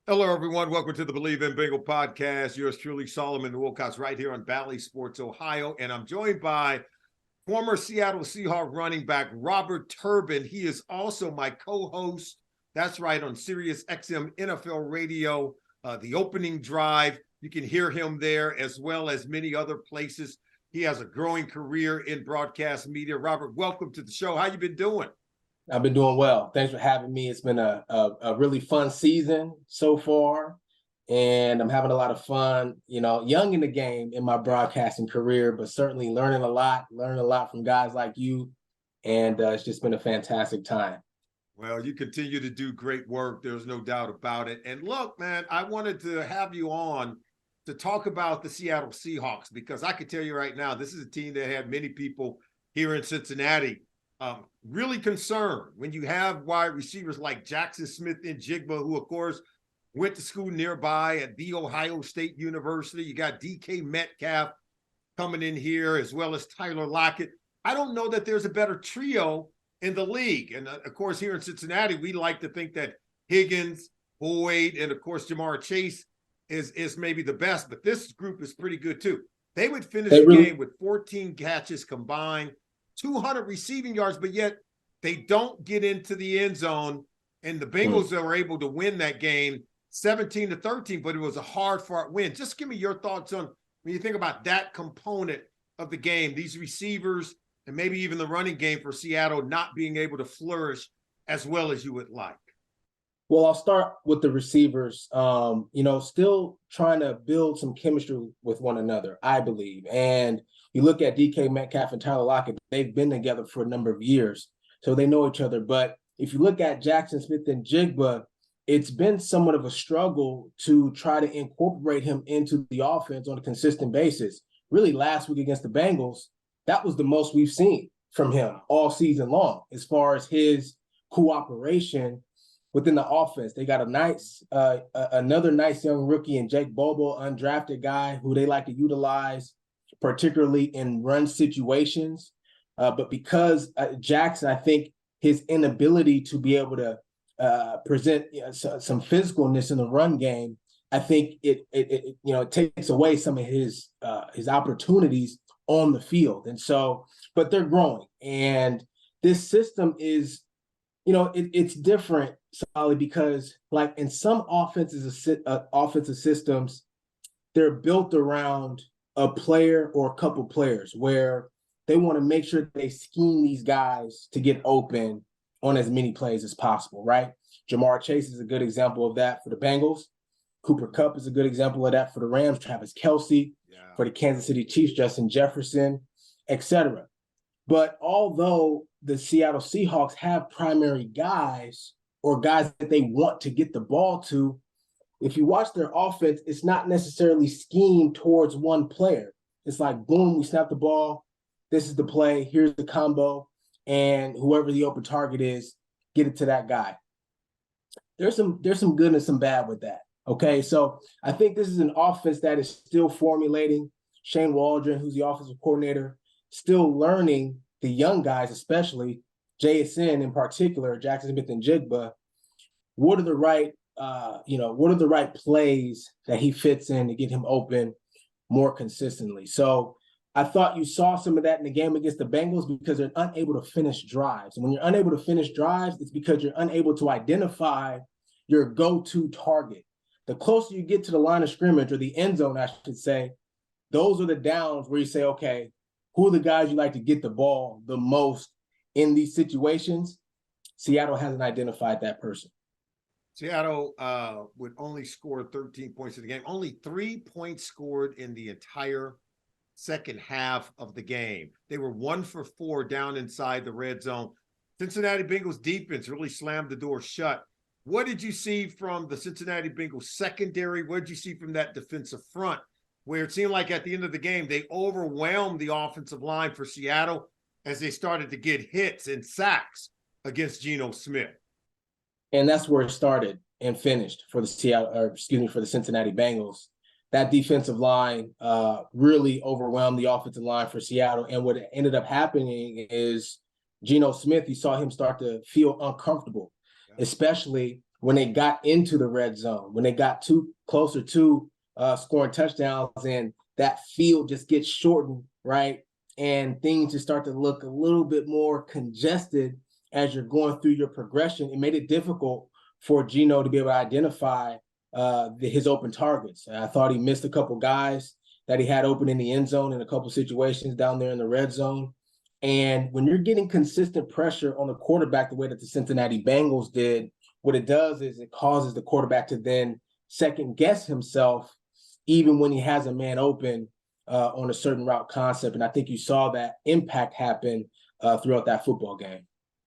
Hello, everyone. Welcome to the Believe in Bengal podcast. Yours truly, Solomon Wilcots, right here on Valley Sports, Ohio. And I'm joined by former Seattle Seahawks running back Robert Turbin. He is also my co-host. That's right, on Sirius XM NFL Radio, The Opening Drive. You can hear him there as well as many other places. He has a growing career in broadcast media. Robert, welcome to the show. How you been doing? I've been doing well. Thanks for having me. It's been a really fun season so far, and I'm having a lot of fun, young in the game in my broadcasting career, but certainly learning a lot from guys like you, and it's just been a fantastic time. Well, you continue to do great work. There's no doubt about it. And look, man, I wanted to have you on to talk about the Seattle Seahawks, because I can tell you right now, this is a team that had many people here in Cincinnati really concerned when you have wide receivers like Jackson Smith-Njigba, who, of course, went to school nearby at The Ohio State University. You got DK Metcalf coming in here, as well as Tyler Lockett. I don't know that there's a better trio in the league. And, of course, here in Cincinnati, we like to think that Higgins, Boyd, and, of course, Jamar Chase is maybe the best. But this group is pretty good, too. They would finish the game with 14 catches combined, 200 receiving yards, but yet they don't get into the end zone. And the Bengals were able to win that game 17-13, but it was a hard-fought win. Just give me your thoughts on when you think about that component of the game, these receivers, and maybe even the running game for Seattle not being able to flourish as well as you would like. Well, I'll start with the receivers, still trying to build some chemistry with one another, I believe. And you look at DK Metcalf and Tyler Lockett, they've been together for a number of years, so they know each other. But if you look at Jackson Smith-Njigba, it's been somewhat of a struggle to try to incorporate him into the offense on a consistent basis. Really, last week against the Bengals, that was the most we've seen from him all season long as far as his cooperation within the offense. They got another nice young rookie in Jake Bobo, undrafted guy who they like to utilize, particularly in run situations. But because Jackson, I think his inability to be able to present some physicalness in the run game, I think it takes away some of his opportunities on the field. And so, but they're growing. And this system is, it's different, Solly, because like in some offensive systems, they're built around a player or a couple players where they want to make sure they scheme these guys to get open on as many plays as possible, right? Jamar Chase is a good example of that for the Bengals. Cooper Kupp is a good example of that for the Rams. Travis Kelce, for the Kansas City Chiefs, Justin Jefferson, etc. But although the Seattle Seahawks have primary guys or guys that they want to get the ball to, if you watch their offense, it's not necessarily schemed towards one player. It's like, boom, we snap the ball. This is the play. Here's the combo. And whoever the open target is, get it to that guy. There's some good and some bad with that. Okay, so I think this is an offense that is still formulating. Shane Waldron, who's the offensive coordinator, still learning the young guys, especially JSN in particular, Jackson Smith-Njigba. What are the right plays that he fits in to get him open more consistently? So I thought you saw some of that in the game against the Bengals because they're unable to finish drives. And when you're unable to finish drives, it's because you're unable to identify your go-to target. The closer you get to the line of scrimmage, or the end zone, I should say, those are the downs where you say, okay, who are the guys you like to get the ball the most in these situations? Seattle hasn't identified that person. Seattle would only score 13 points in the game. Only 3 points scored in the entire second half of the game. They were 1 for 4 down inside the red zone. Cincinnati Bengals defense really slammed the door shut. What did you see from the Cincinnati Bengals secondary? What did you see from that defensive front, where it seemed like at the end of the game, they overwhelmed the offensive line for Seattle as they started to get hits and sacks against Geno Smith? And that's where it started and finished for the Cincinnati Bengals. That defensive line really overwhelmed the offensive line for Seattle. And what ended up happening is Geno Smith, you saw him start to feel uncomfortable, especially when they got into the red zone, when they got closer to scoring touchdowns, and that field just gets shortened, right? And things just start to look a little bit more congested as you're going through your progression. It made it difficult for Geno to be able to identify his open targets. And I thought he missed a couple guys that he had open in the end zone in a couple situations down there in the red zone. And when you're getting consistent pressure on the quarterback the way that the Cincinnati Bengals did, what it does is it causes the quarterback to then second guess himself, even when he has a man open on a certain route concept. And I think you saw that impact happen throughout that football game.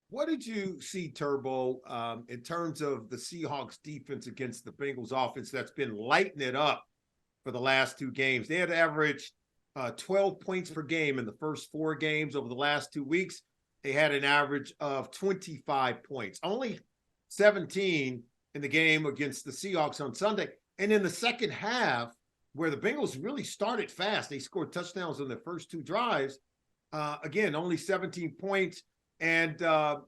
What did you see, Turbo, in terms of the Seahawks defense against the Bengals offense that's been lighting it up for the last two games? They had averaged 12 points per game in the first 4 games. Over the last 2 weeks, they had an average of 25 points, only 17 in the game against the Seahawks on Sunday. And in the second half, where the Bengals really started fast, they scored touchdowns on their first 2 drives. Again, only 17 points. And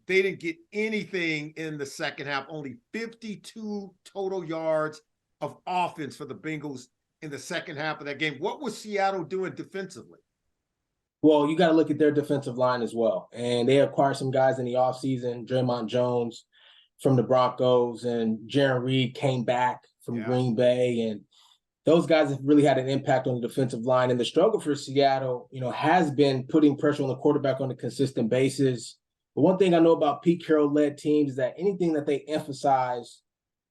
they didn't get anything in the second half, only 52 total yards of offense for the Bengals in the second half of that game. What was Seattle doing defensively? Well, you got to look at their defensive line as well. And they acquired some guys in the offseason, Draymond Jones from the Broncos, and Jaron Reed came back from Green Bay. And those guys have really had an impact on the defensive line. And the struggle for Seattle, has been putting pressure on the quarterback on a consistent basis. But one thing I know about Pete Carroll-led teams is that anything that they emphasize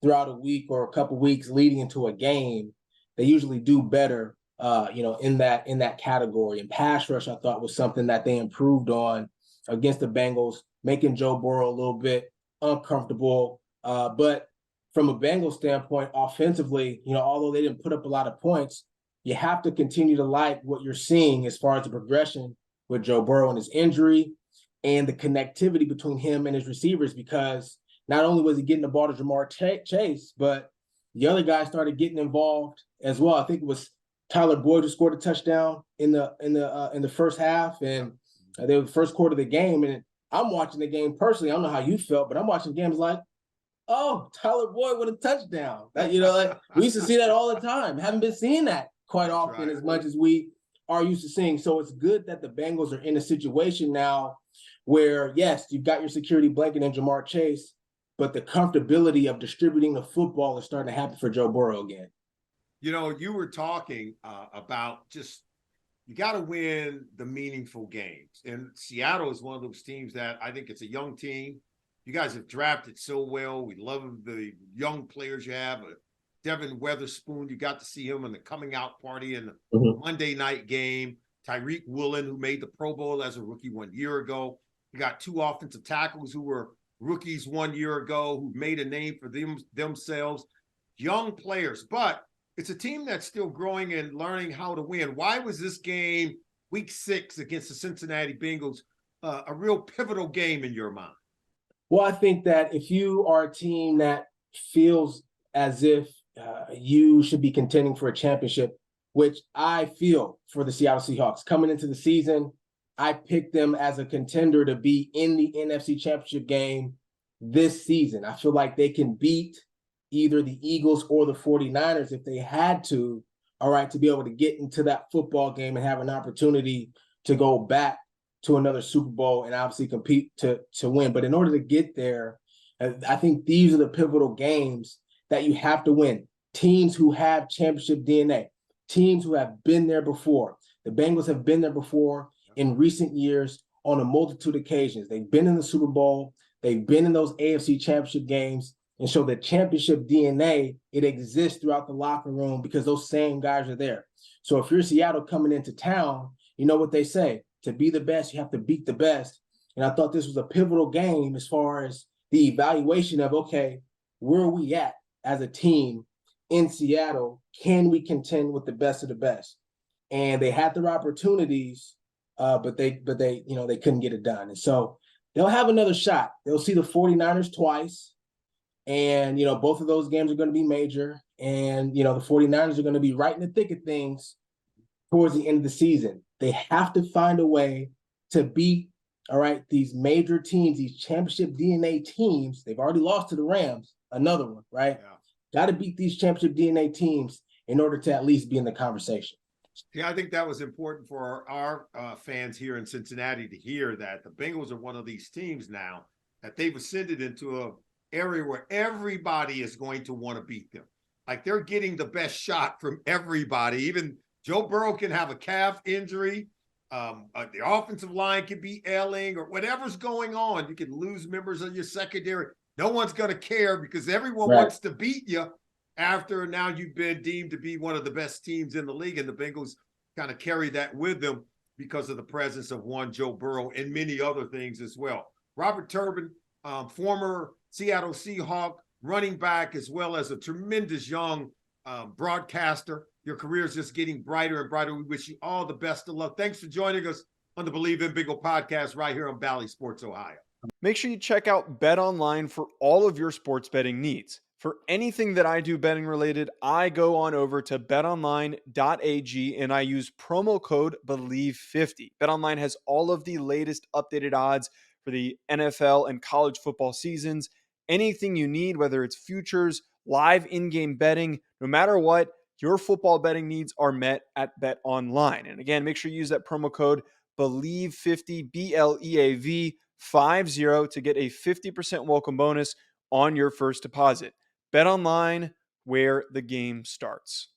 throughout a week or a couple weeks leading into a game, they usually do better, in that category. And pass rush, I thought, was something that they improved on against the Bengals, making Joe Burrow a little bit uncomfortable. But from a Bengals standpoint, offensively, although they didn't put up a lot of points, you have to continue to like what you're seeing as far as the progression with Joe Burrow and his injury, and the connectivity between him and his receivers, because not only was he getting the ball to Jamar Chase, but the other guys started getting involved as well. I think it was Tyler Boyd who scored a touchdown in the first half, and they were the first quarter of the game. And I'm watching the game personally. I don't know how you felt, but I'm watching games like, oh, Tyler Boyd with a touchdown. That, we used to see that all the time. Haven't been seeing that quite often as much as we are used to seeing. So it's good that the Bengals are in a situation now where, yes, you've got your security blanket in Jamar Chase, but the comfortability of distributing the football is starting to happen for Joe Burrow again. You were talking about just, you got to win the meaningful games. And Seattle is one of those teams that I think it's a young team. You guys have drafted so well. We love the young players you have. Devin Weatherspoon, you got to see him in the coming out party in the Monday night game. Tyreek Woolen, who made the Pro Bowl as a rookie 1 year ago. You got 2 offensive tackles who were rookies 1 year ago, who made a name for themselves. Young players, but it's a team that's still growing and learning how to win. Why was this game, week 6 against the Cincinnati Bengals, a real pivotal game in your mind? Well, I think that if you are a team that feels as if you should be contending for a championship, which I feel for the Seattle Seahawks coming into the season, I picked them as a contender to be in the NFC Championship game this season. I feel like they can beat either the Eagles or the 49ers if they had to, to be able to get into that football game and have an opportunity to go back to another Super Bowl and obviously compete to win. But in order to get there, I think these are the pivotal games that you have to win. Teams who have championship DNA, teams who have been there before. The Bengals have been there before in recent years on a multitude of occasions. They've been in the Super Bowl. They've been in those AFC championship games. And so the championship DNA, it exists throughout the locker room because those same guys are there. So if you're Seattle coming into town, you know what they say, to be the best, you have to beat the best. And I thought this was a pivotal game as far as the evaluation of, okay, where are we at as a team in Seattle? Can we contend with the best of the best? And they had their opportunities, but they couldn't get it done. And so they'll have another shot. They'll see the 49ers twice. And, both of those games are going to be major. And, the 49ers are going to be right in the thick of things towards the end of the season. They have to find a way to beat, these major teams, these championship DNA teams. They've already lost to the Rams, another one, right? Yeah. Got to beat these championship DNA teams in order to at least be in the conversation. Yeah, I think that was important for our fans here in Cincinnati to hear that the Bengals are one of these teams now that they've ascended into an area where everybody is going to want to beat them. Like they're getting the best shot from everybody. Even Joe Burrow can have a calf injury. The offensive line could be ailing or whatever's going on. You can lose members of your secondary. No one's going to care because everyone wants to beat you after now you've been deemed to be one of the best teams in the league, and the Bengals kind of carry that with them because of the presence of one Joe Burrow and many other things as well. Robert Turbin, former Seattle Seahawk running back, as well as a tremendous young broadcaster. Your career is just getting brighter and brighter. We wish you all the best of luck. Thanks for joining us on the Believe in Bengal podcast right here on Bally Sports Ohio. Make sure you check out Bet Online for all of your sports betting needs. For anything that I do betting related, I go on over to betonline.ag and I use promo code BELIEVE50. BetOnline has all of the latest updated odds for the NFL and college football seasons. Anything you need, whether it's futures, live in-game betting, no matter what, your football betting needs are met at BetOnline. And again, make sure you use that promo code BELIEVE50, BLEAV50 to get a 50% welcome bonus on your first deposit. Bet Online, where the game starts.